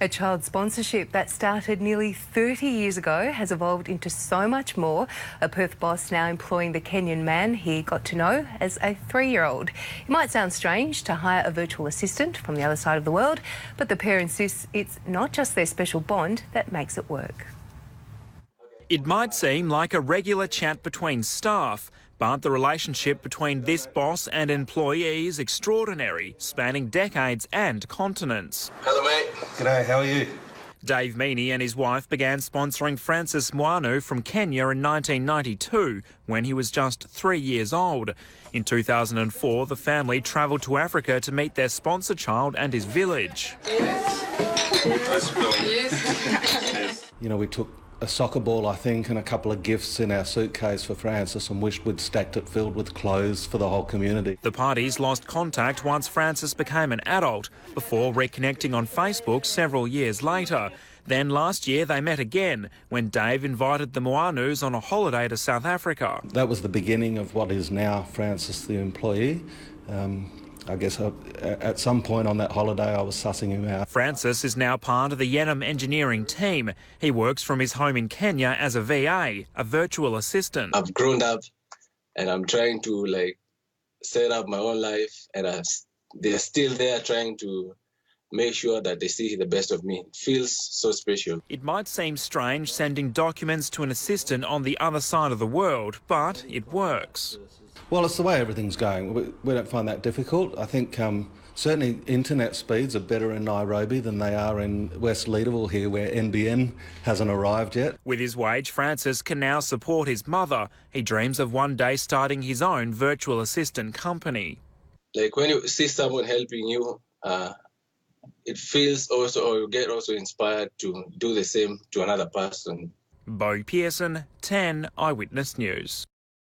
A child sponsorship that started nearly 30 years ago has evolved into so much more. A Perth boss now employing the Kenyan man he got to know as a 3-year-old. It might sound strange to hire a virtual assistant from the other side of the world, but the pair insists it's not just their special bond that makes it work. It might seem like a regular chat between staff, but the relationship between this boss and employee is extraordinary, spanning decades and continents. Hello, mate. G'day, how are you? Dave Meaney and his wife began sponsoring Francis Mwanu from Kenya in 1992, when he was just 3 years old. In 2004, the family travelled to Africa to meet their sponsor child and his village. You know, we took a soccer ball, I think, and a couple of gifts in our suitcase for Francis and wished we'd stacked it filled with clothes for the whole community. The parties lost contact once Francis became an adult, before reconnecting on Facebook several years later. Then last year they met again, when Dave invited the Mwanus on a holiday to South Africa. That was the beginning of what is now Francis the employee. I guess at some point on that holiday I was sussing him out. Francis is now part of the Yenem engineering team. He works from his home in Kenya as a VA, a virtual assistant. I've grown up and I'm trying to set up my own life, and they're still there trying to make sure that they see the best of me. It feels so special. It might seem strange sending documents to an assistant on the other side of the world, but it works. Well, it's the way everything's going. We don't find that difficult. I think certainly internet speeds are better in Nairobi than they are in West Leederville here, where NBN hasn't arrived yet. With his wage, Francis can now support his mother. He dreams of one day starting his own virtual assistant company. Like when you see someone helping you, it feels also, or you get also inspired to do the same to another person. Bo Pearson, 10 Eyewitness News.